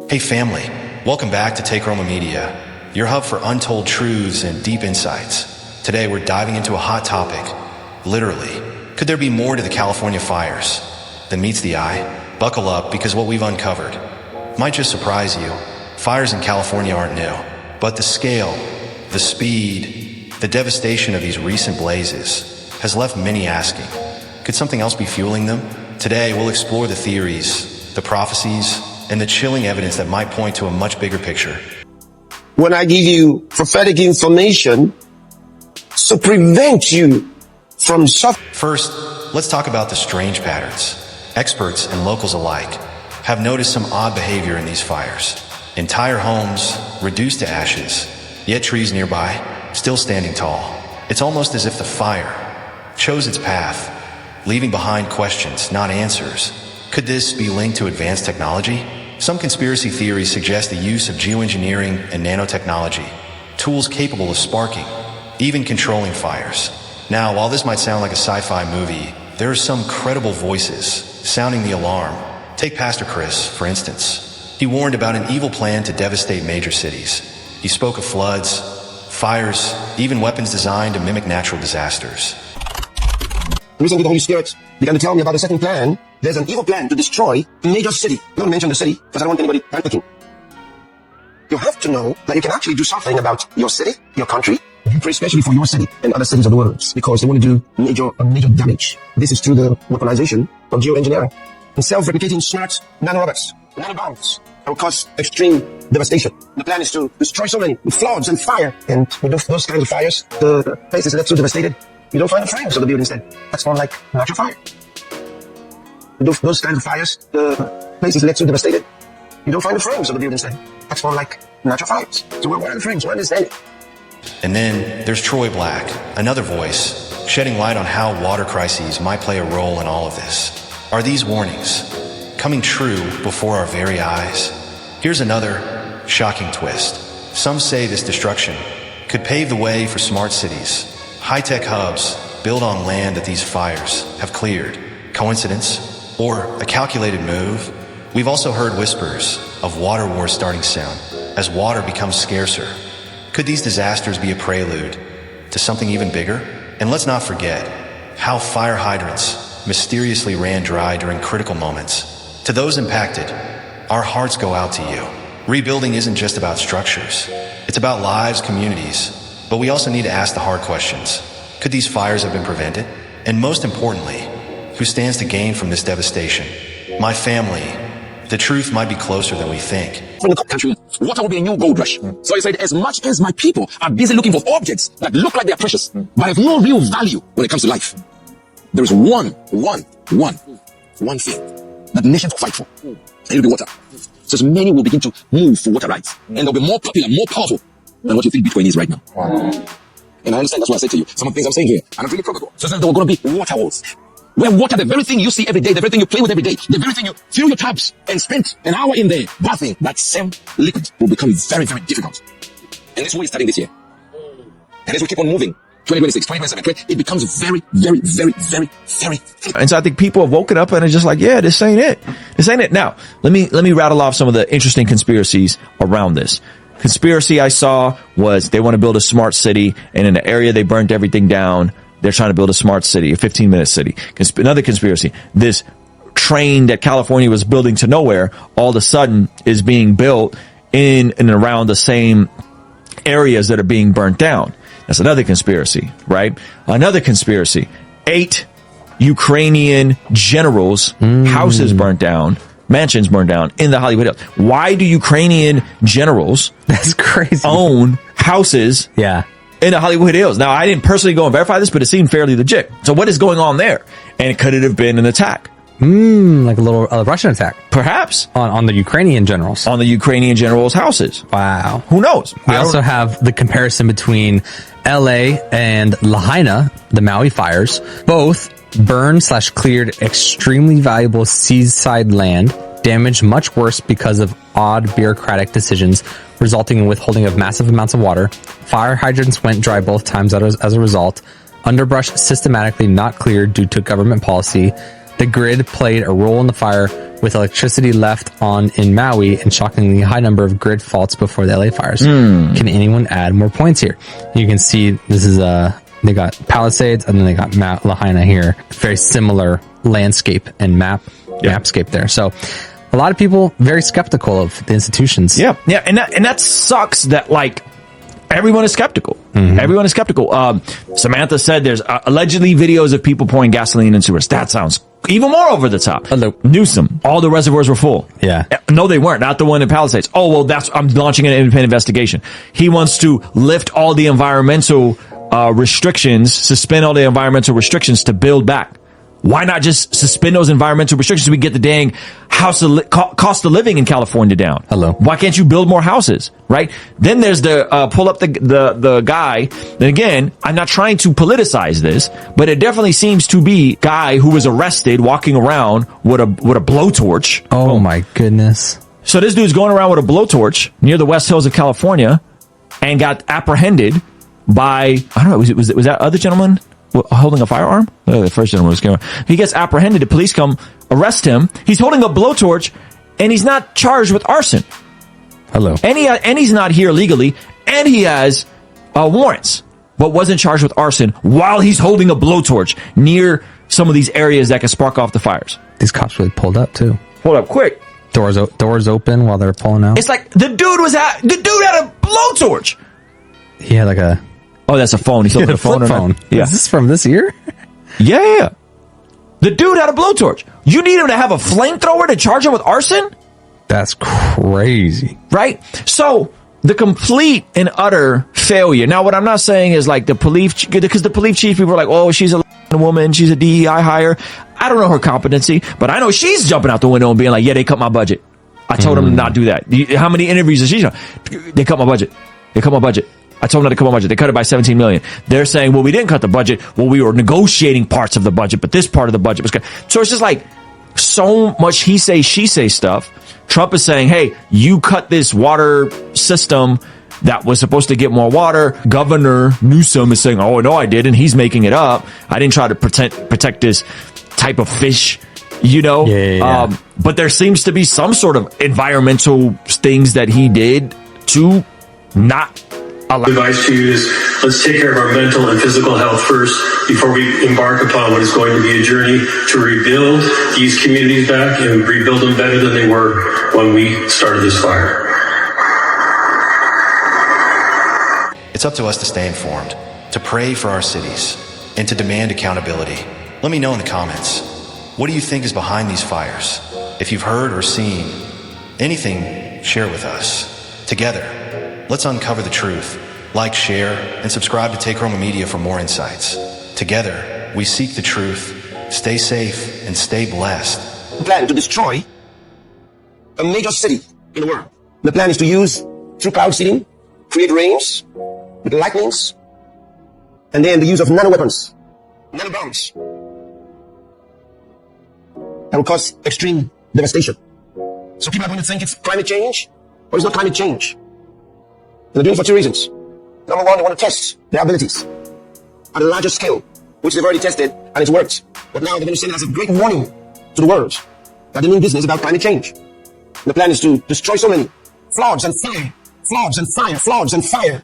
Hey family, welcome back to Takeroma Media, your hub for untold truths and deep insights. Today we're diving into a hot topic. Literally, could there be more to the California fires than meets the eye? Buckle up, because what we've uncovered might just surprise you. Fires in California aren't new, but the scale, the speed, the devastation of these recent blazes has left many asking, could something else be fueling them? Today we'll explore the theories, the prophecies, and the chilling evidence that might point to a much bigger picture. When I give you prophetic information to prevent you from suffering. First, let's talk about the strange patterns. Experts and locals alike have noticed some odd behavior in these fires. Entire homes reduced to ashes, yet trees nearby still standing tall. It's almost as if the fire chose its path, leaving behind questions, not answers. Could this be linked to advanced technology? Some conspiracy theories suggest the use of geoengineering and nanotechnology, tools capable of sparking, even controlling fires. Now, while this might sound like a sci-fi movie, there are some credible voices sounding the alarm. Take Pastor Chris, for instance. He warned about an evil plan to devastate major cities. He spoke of floods, fires, even weapons designed to mimic natural disasters. Recently, the Holy Spirit began to tell me about a second plan. There's an evil plan to destroy a major city. Don't mention the city, because I don't want anybody panicking. You have to know that you can actually do something about your city, your country. You pray especially for your city and other cities of the world, because they want to do major damage. This is through the weaponization of geoengineering and self-replicating smart nanorobots, nanobombs that will cause extreme devastation. The plan is to destroy so many with floods and fire. And with those kinds of fires, the places left so devastated, you don't find the frames of the buildings then. That's more like natural fire. Those kinds of fires, the places left so devastated, you don't find the frames of the buildings then. That's more like natural fires. So where are the frames? Where is that? And then there's Troy Black, another voice, shedding light on how water crises might play a role in all of this. Are these warnings coming true before our very eyes? Here's another shocking twist. Some say this destruction could pave the way for smart cities, high-tech hubs built on land that these fires have cleared. Coincidence? Or a calculated move? We've also heard whispers of water wars starting soon, as water becomes scarcer. Could these disasters be a prelude to something even bigger? And let's not forget how fire hydrants mysteriously ran dry during critical moments. To those impacted, our hearts go out to you. Rebuilding isn't just about structures. It's about lives, communities. But we also need to ask the hard questions. Could these fires have been prevented? And most importantly, who stands to gain from this devastation? My family. The truth might be closer than we think. From the country, water will be a new gold rush. So he said, as much as my people are busy looking for objects that look like they're precious, but have no real value when it comes to life, there is one thing that nations will fight for. And it'll be water. So as many will begin to move for water rights. And they'll be more popular, more powerful than what you think Bitcoin is right now. And I understand, that's what I said to you. Some of the things I'm saying here are not really probable. So there are going to be water wars. Where water, the very thing you see every day, the very thing you play with every day, the very thing you fill your taps and spend an hour in there, that same liquid will become very, very difficult. And this war is starting this year. And as we keep on moving, 2026, 2027, it becomes very, very, very, very, very. And so I think people have woken up and are just like, yeah, this ain't it. This ain't it. Now, let me rattle off some of the interesting conspiracies around this. Conspiracy I saw was they want to build a smart city, and in the area they burnt everything down. They're trying to build a smart city, a 15-minute city. Another conspiracy, this train that California was building to nowhere all of a sudden is being built in and around the same areas that are being burnt down. That's another conspiracy, right? Another conspiracy, 8 Ukrainian generals' houses burnt down, mansions burned down in the Hollywood Hills. Why do Ukrainian generals That's crazy. own houses? Yeah. In the Hollywood Hills. Now, I didn't personally go and verify this, but it seemed fairly legit. So what is going on there? And could it have been an attack? Like a little Russian attack. Perhaps. On the Ukrainian generals. On the Ukrainian generals' houses. Wow. Who knows? We also have the comparison between LA and Lahaina, the Maui fires. Both burned/cleared extremely valuable seaside land, damaged much worse because of odd bureaucratic decisions, resulting in withholding of massive amounts of water. Fire hydrants went dry both times as a result. Underbrush systematically not cleared due to government policy. The grid played a role in the fire, with electricity left on in Maui and shockingly high number of grid faults before the LA fires. Can anyone add more points here? You can see this is they got Palisades and then they got Lahaina here. Very similar landscape and mapscape there. So a lot of people very skeptical of the institutions. Yeah, and that sucks that like everyone is skeptical. Everyone is skeptical. Samantha said there's allegedly videos of people pouring gasoline in sewers. That sounds even more over the top. Newsom, all the reservoirs were full. Yeah. No, they weren't. Not the one in Palisades. Oh, well, I'm launching an independent investigation. He wants to lift all the environmental restrictions, suspend all the environmental restrictions to build back. Why not just suspend those environmental restrictions so we get the dang cost of living in California down? Why can't you build more houses, right? Then there's the pull up the guy. And again, I'm not trying to politicize this, but it definitely seems to be guy who was arrested walking around with a blowtorch. Oh my goodness. So this dude's going around with a blowtorch near the West Hills of California and got apprehended by, I don't know, was that other gentleman holding a firearm? The first gentleman was coming. He gets apprehended. The police come arrest him. He's holding a blowtorch, and he's not charged with arson. And he's not here legally, and he has warrants, but wasn't charged with arson while he's holding a blowtorch near some of these areas that can spark off the fires. These cops really pulled up too. Pulled up quick. Doors open while they're pulling out. It's like the dude had a blowtorch. He had like a. Oh, that's a phone. He's holding a flip phone. Yeah. Is this from this year? Yeah. The dude had a blowtorch. You need him to have a flamethrower to charge him with arson? That's crazy. Right? So, the complete and utter failure. Now, what I'm not saying is like the police, because the police chief, people are like, oh, she's a woman, she's a DEI hire. I don't know her competency, but I know she's jumping out the window and being like, yeah, they cut my budget. I told them to not do that. How many interviews has she done? They cut my budget. I told them not to cut my budget. They cut it by $17 million. They're saying, well, we didn't cut the budget. Well, we were negotiating parts of the budget, but this part of the budget was cut. So it's just like so much he say, she say stuff. Trump is saying, hey, you cut this water system that was supposed to get more water. Governor Newsom is saying, oh, no, I didn't. He's making it up. I didn't try to protect this type of fish, you know? Yeah. But there seems to be some sort of environmental things that he did to not advice to you is let's take care of our mental and physical health first before we embark upon what is going to be a journey to rebuild these communities back and rebuild them better than they were when we started this fire. It's up to us to stay informed, to pray for our cities, and to demand accountability. Let me know in the comments. What do you think is behind these fires? If you've heard or seen anything, share with us. Together, let's uncover the truth. Like, share, and subscribe to Takeroma Media for more insights. Together, we seek the truth. Stay safe and stay blessed. The plan to destroy a major city in the world. The plan is to use, through cloud seeding, create rains with lightnings, and then the use of nano-weapons, nano-bombs, that will cause extreme devastation. So people are going to think it's climate change, or it's not climate change. And they're doing it for two reasons. Number one, they want to test their abilities at a larger scale, which they've already tested, and it's worked. But now they're going to send it as a great warning to the world that they're doing business about climate change. And the plan is to destroy so many floods and fire, floods and fire, floods and fire.